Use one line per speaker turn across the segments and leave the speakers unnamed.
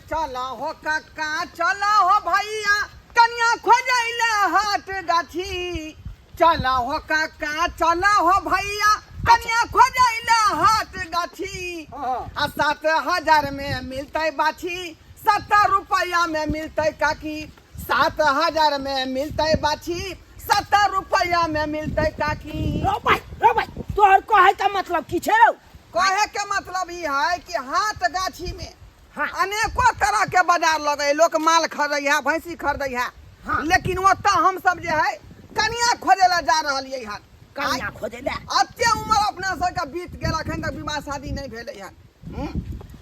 चला हो काका चला हो भैया कन्या खोजैला हाट गाछी चला हो काका चला हो भैया कन्या खोजैला हाट गाछी आ 7,000 में मिलते बाछी 70 रुपया में मिलते काकी 7,000 में मिलते बाछी 70 रुपया में मिलते काकी।
रो भाई तोहर कहे का मतलब की छे?
कहे के मतलब ये है कि हाट गाछी में
हाँ।
अनेको तरह के बाजार लगे लोग माल खरीदे है भैंसी खरीदे है
हाँ।
लेकिन ओता हम सब जो है कन्या खोजे ला जा रहा है हाट
कन्या खोजे ले
अत्ते उम्र अपना सबके बीत गेल अखन तक विवाह शादी नहीं भेले है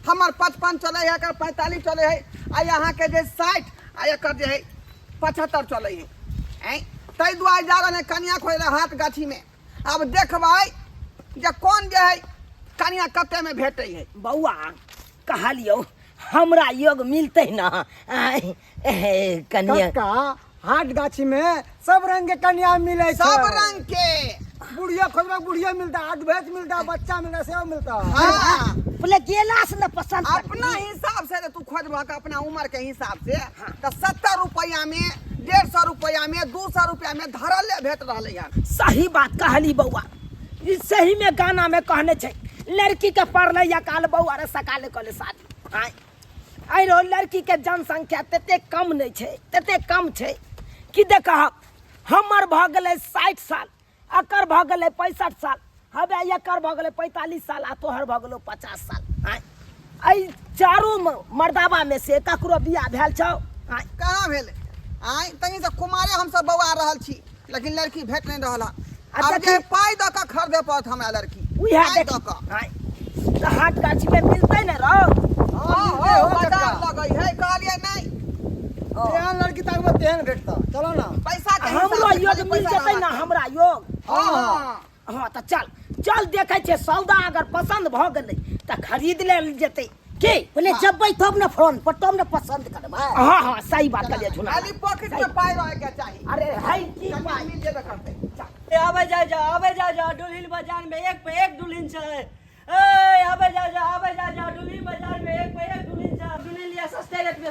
हमर 55 चले है 45 चले है आ यहाँ के जे 60 आ एकर जे है 75 चले है तै दुआरे जा रहे कन्या खोजे हाट गाछी में। अब देखबै जे कौन जे है कन्या कते में भेटे है।
बउआ कहलियो हमरा योग मिलते ना कन्या
कक्का हाट गाछी में सब रंग के कन्या मिले
सब रंग के
बुढ़िया खोजबा बुढ़िया मिलता अधभेज मिलता बच्चा मिलता सब मिलता।
हाँ।
बोले गेला से न पसंद
अपना हिसाब से तू खोजबा अपना उम्र के हिसाब से तो 70 रुपया में 150 रुपया में 200 रुपया में धरल भेट रहा है।
सही बात कहली बउआ ई सही में गाना में कहने छे लड़की के पढ़ले या काल बउआ रे सकाले कले शादी आई रो लड़की के जनसंख्या तते कम नहीं छे तते कम छे कि देख हमर भ गेले 60 साल अकर भ गेले 65 साल हबे एकर भ गेले 45 साल आ तोहर भ गेलो 50 साल आई चारों मर्दाबा में से ककरो बियाह भेल छौ
कहाँ भेले आई तनी से कुमारे हम सब बौआ रहल छी लेकिन लड़की भेट नहीं रहला। अब जे पाई द के खरीदे पड़त हमरा लड़की
उहे देख तो हाट गाछी में मिलते न रहो।
हां हो बाजार लगई है कहलिए नहीं
तेहन लड़की तक में तेहन भेटता चलो ना
पैसा के
हमरो योग मिल जतै ना हमरा योग।
हां
हाँ तो चल देखे छे सौदा अगर पसंद भ गेलै त खरीद लेल जेतै के बोले जबै तब न फोन पर तब न पसंद करबै। हाँ सही बात कहलिए झुना
खाली पॉकेट में पाई रहे के चाहिए।
अरे है की
पाई मिल जेबे करते
आबे जा दुल्हिन बाजार में एक पे एक दुल्हिन छे। ए आबे जा दुल्हिन बाजार में एक पे एक दुल्हिन छे। दुल्हिन लिया सस्ते रेट में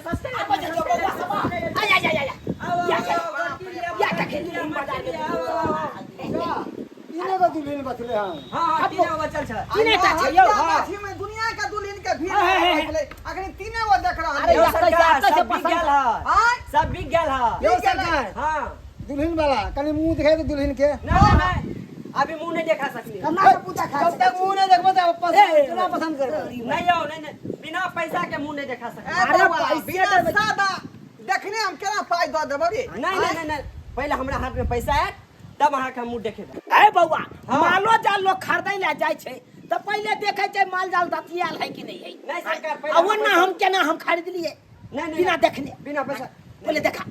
या देखे दुल्हिन बाजार में
इने को दुल्हन बचले हम
हां तीन बचल छे
तीने टा छे यौ।
गाछी में दुनिया का दुल्हन के भीड़ है अखनी तीने वो देख रहा
अरे
है।
सरकार
सब बिक गेल है
हां
सब बिक गेल है
यो सरकार
हां
दुल्हन वाला कनी मुंह दिखाई दे दुल्हन के
नहीं अभी मुंह नहीं देखा सकनी
कन्ना के पूजा खा
जब तक मुंह नहीं देखबो त पसंद केना पसंद करबो
नहीं बिना पैसा के मुंह नहीं देखा सकनी।
अरे बिना सादा देखने हम केना पाई द देबो रे।
नहीं पहले हमरा हाथ में पैसा है तब अहाँ के मुंह देखेबे।
ए बउआ मालो जाल लोग खरीदै ले जाय छै त पहले देखे छै माल जाल दतियाल है कि नहीं है।
नहीं सरकार पहले
अब ना हम केना हम खरीद लिए
नहीं
बिना देखने
बिना पैसा
बोले देखा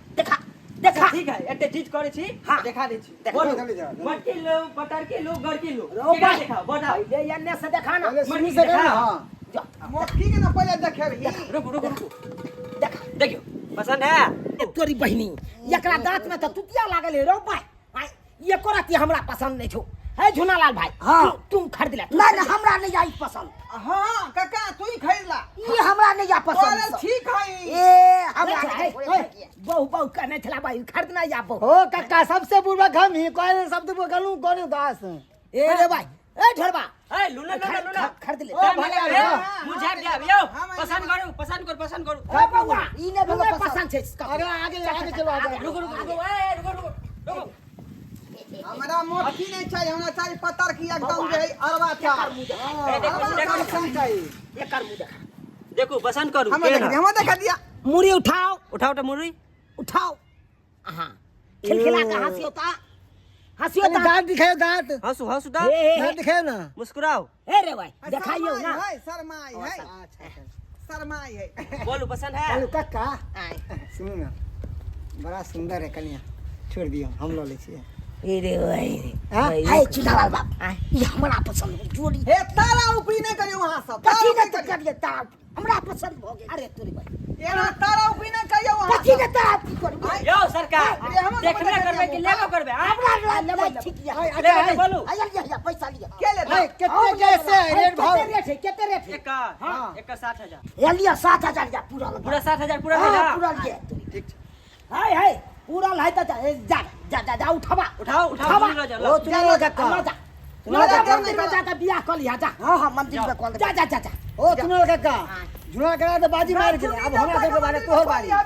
ठीक है एते चीज करे छी
हाँ।
देखा दै छी
देखा
बोलो
ले जा।
मटकी लो बटर के लो घर के लो
रो
केना
भाई
दिखाओ बताओ
पहले एने से देखा ना
पहले शुरू
मटकी
से
देखा।
हां
जा
मोटकी के ना पहले देखे रही।
रुको
देखा
देखियो पसंद है
ए तोरी बहिनी एकरा दांत में त तुतिया लागल है रो भाई ये कोराती हमरा पसंद नहीं छो है झुनालाल भाई। हाँ तुम खरीद ले नहीं हमरा नहीं आई पसंद।
हां काका तू ही खरीद ला
ये हमरा नहीं आ
बोले
पसंद
ठीक है।
ए हमरा बहु कहने छला भाई खरीदना या बहु
ओ कक्का सबसे बुरा हम ही कोई शब्द बोलूं कोने दास
ए रे भाई ए ढरबा
ए लुना
खरीद ले
मुझे दिया यो पसंद करू
ए बउआ ई ने बउआ पसंद छै
अरे आगे चलो आगे
रुको
हमरा मोटकी नहीं चाहिए हमरा चाहिए पत्थर की एकदम जे अरवा था।
एकर मुंह देखा
देखो पसंद करू
हम देखा दिया
मुरी उठाओ
उठाओ तो मुरी
उठाओ हां खिलखिला के हंसियो ता
दांत दिखाओ दांत
हंसू दा
दांत दिखाओ ना
मुस्कुराओ
ए रे भाई दिखाइयो ना
शर्माई है शर्माई है।
बोलो पसंद है
हेलो कक्का सुनो ना बड़ा सुंदर है कन्या छोड़ दियो हम लो ले छिए।
ए रे भाई
हाँ?
है चुनालाल बाप ये हमरा पसंद है जोड़ी
हे तारा उपी नहीं करियो वहां सब
कथी ने तो कर ले ता हमरा पसंद भ गेल। अरे तोरी भाई
एना तारा उपी नहीं करियो वहां
कथी के तो आप की करबे
यो सरकार
अरे, हम
देखबे
तो
करबे कि लेबो करबे
हमरा लेबै ठीक या
लेबे के बोलू
आइया पैसा लिया
के लेता
भाई कितने कैसे रेट भाव
केते रेट है
एक का
हाँ।
एक का 60,000
ये लिया 7,000 या पूरा लगा।
पूरा 60,000 पूरा
हाँ,
भेला
पूरा लिए
ठीक छै
हाय पूरा लाई त जा उठावा
उठाओ
उठावा।
जा
ओ चुनाव का
जा
का
मंदिर में जाकर बियाह कर लिया जा। हाँ मंदिर में कॉल जा
ओ चुनाव का का चुनाव करा तो बाजी मार के अब हमरा के बारे तोहर बारी
आओ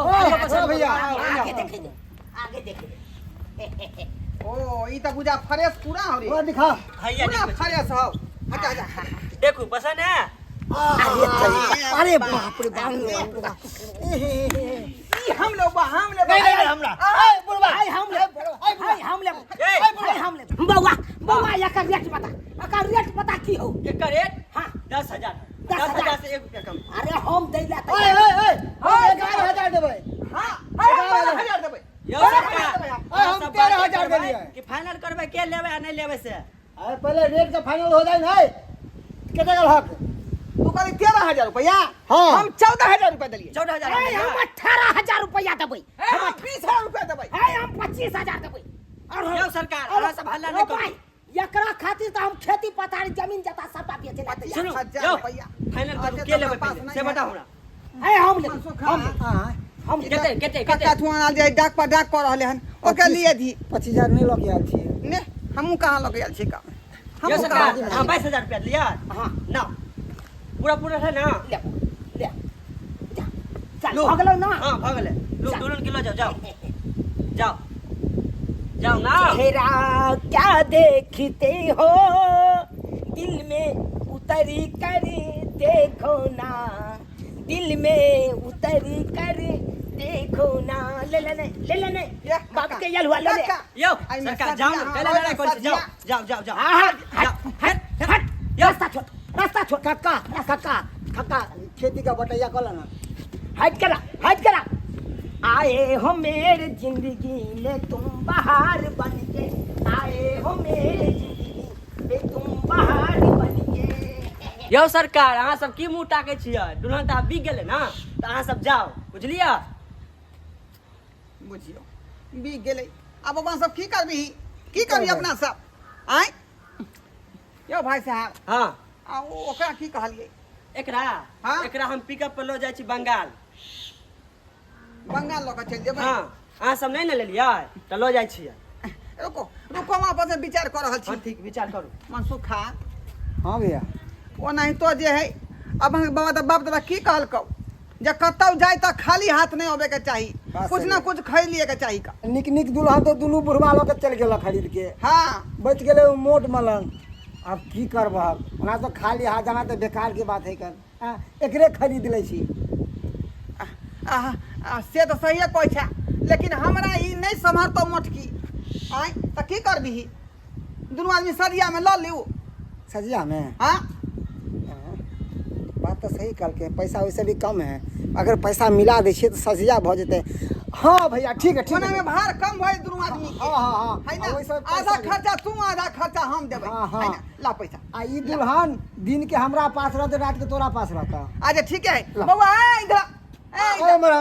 ओ भैया
आगे देखेंगे
ओ ई त बुझा फ्रेश पूरा हो रे
और दिखा
भैया
पूरा
देखो
फ्रेश हो हटा जा
देखो पसंद है
अरे बाप रे बाप
ई हम लोग
नहीं हमरा
ए बुढ़वा हम ले बउआ एकर रेट पता की हो
एक का रेट
हाँ
10,000
10,000
10,000 से 1 रुपया कम
अरे हम दैला
ओए ओए ओए 11,000 देबै
हां 11,000 देबै
यो सरकार
हम 13,000 दे लिया
कि फाइनल करबे के लेबे आ नहीं लेबे से
अरे पहले रेट का फाइनल हो जाए ना कितने का हक
तू कहली 13,000 रुपया
हाँ।
हम 14,000 रुपया देलिए
14,000
हम 18,000 रुपया देबै
हम 20,000 रुपया देबै
हम 25,000 देबै और
यो सरकार हमरा सब हल्ला नहीं करू
एकरा खातिर त हम खेती पथारी जमीन जता सबटा बेचे ला तैयार
सुनो
10,000
यो
रुपया
फाइनल करू
अच्छा,
के लेबे
तो पास
पहले
नहीं
से
है।
बताओ हमरा
है हम ले
हां
हम
केते
कक्का थुआ आ जाए डाक पर डाक कर रहले हन ओके लिए दी
25,000 नहीं लग गया थी
ने हमहू कहां लग गेल छी का
यो
हम
सरकार
कहां
हां 22,000 रुपया लिया
हां
ना पूरा है ना
ले ले जा चल
लो।
भगलो ना
हां भागले लो
चल।
दुल्हन के लो जाओ जाओ जाओ ना
चेहरा क्या देखते हो दिल में उतरी कर देखो ना दिल में उतरी कर देखो ना ले लेने
या,
बाप
काका,
के यल हुआ ले ले
काका।
यो
आई में
सरकार
सब
जाओ
यहाँ,
ना पहले
और
लड़ाई कर
सब
जाओ
यहाँ।
जाओ जाओ
हट
यो
रास्ता छोड़
काका खेती का बटैया कल ना
हट करा आए हो मेरे जिंदगी में तुम बाहर बन के आए हो मेरे जिंदगी में तुम बाहर बन के
यो सरकार अहाँ सब की मुंह ताकै छियै दुल्हन तऽ आब बिक गेलै ना तऽ अहाँ सब जाओ बुझलियै
बुझियो बी गेलै अब अपन सब की करबी अपना सब आय यो भाई साहब
हाँ
आ ओकरा की कहलिए
एकरा
हाँ?
एकरा हम पिकअप पर लो जाइ छी बंगाल
बंगाल लऽ के चलि जेबै
हाँ अहाँ सब नहीं ने लेलियै तऽ लो जाइ छियै
रुको हम आपस में विचार कर रहल
हाँ
छी
ठीक विचार करू
मनसुख खा
हाँ भैया
ओनाहितो जे है अब अहाँके बाबा बाप दादा की कहलकौ जे कतौ जाए तऽ खाली हाथ नहीं होबे के चाही
बात
कुछ
सही
ना
है।
कुछ खरीद लिए के चाही का
निक दुल्हन तो दुनू बुढ़वा लोग के चल गेल खरीद के
हाँ
बच गेले उ मोट मलंग अब की करबह हमरा तो खाली हाथ जाना तो बेकार के बात है कर एकरे खरीद ले छी
से तो सही कहै छै लेकिन हमरा ई नहीं सम्हरतौ मोटकी आय तऽ की करबी दुनू आदमी सरिया में लऽ लिउ
सजिया में
हाँ
बात तो सही कल के पैसा वैसे भी कम है अगर पैसा मिला दै छियै तो सजिया भ जेतै हाँ भैया ठीक है
ओना में भार कम भइल दुनू आदमी के
हाँ
है ना
वैसे पैसा
आधा
भी-
खर्चा तू आधा खर्चा हम देबै
हाँ, हाँ।
है ना ला पैसा
आ ई दुल्हन दिन के हमरा पास रहते रात के तोरा पास रहता
अच्छा ठीक है
ला।
बउआ ए इधर
ए मेरा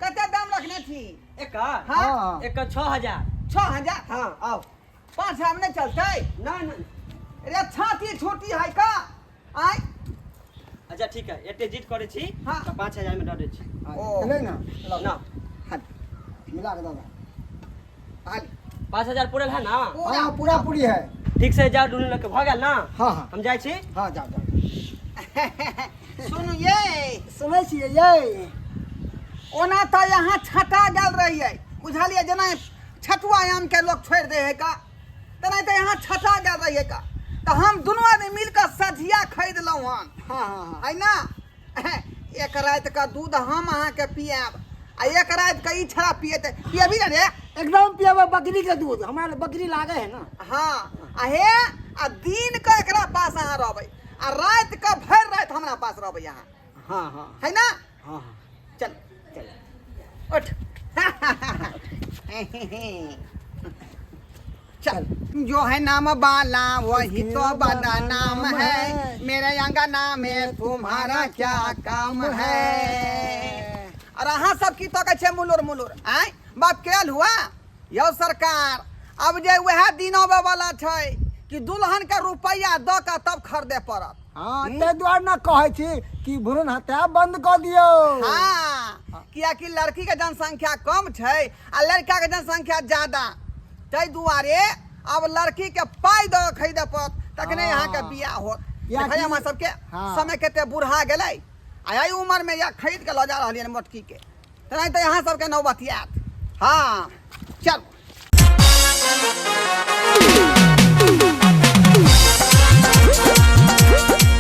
कते दाम रखने छी
एक
हाँ
हाँ।
एक 6,000
6,000
हाँ आओ
5,000 में नहीं चलते
नहीं
रे छाती छोटी है का आय
अच्छा ठीक है एते जीत करे छी
हाँ।
तऽ 5,000 में दऽ दै छी
ओ।
ले ना
ना
मिला के दादा
5,000 पूरल है ना
हाँ पूरा पूरी है
ठीक से जाओ दुनू लोग के भऽ गेल ना
हाँ हाँ
हम जाइ छी
हाँ जाओ
सुनु ये
सुनै छियै ये
ओना तो यहाँ छटा गेल रहिए बुझलिए जेना छठुआ आम के लोग छोड़ दे है का तेना तो यहाँ छटा गेल रहिए का तो हम दोनों आदमी मिलकर सझिया खरीद लौं हन
हाँ हाँ
है ना एक रात का दूध हम अहाँ के पियाब आ एक रात का ई छड़ा पियेबी ना रे
एकदम पियाबे बकरी के दूध हमारे बकरी लागे है ना
हाँ आ हे आ दिन का एकरा पास अहाँ रहबै आ रात का भर रात हमरा पास रहबै यहाँ
हाँ हाँ
है ना
हाँ हाँ
चल चल उठ चल जो है नाम बाला वही तो बड़ा नाम है मेरे अंगना में तुम्हारा क्या काम है और अहाँ सब की तो छे मुलुर मुलुर आय बाप केल हुआ यौ सरकार अब जे वह दिन आवे वाला छै कि दुल्हन के रुपया द के तब खरीदे पड़त
हाँ ते द्वार ना कहे छी कि भ्रूण हत्या बंद कर दियो।
हाँ किया कि लड़की के जनसंख्या कम छै आ लड़का के जनसंख्या ज्यादा तै दुआरे अब लड़की के पाई द खरीदे पड़त तखने यहाँ के बियाह होत। देखै हमरा सबके समय कते बुढ़ा गेलै आ एहि उम्र में या खरीद के ल जा रहलियन मोटकी के तनाहि तो यहाँ सबके नौबतियात। हाँ चल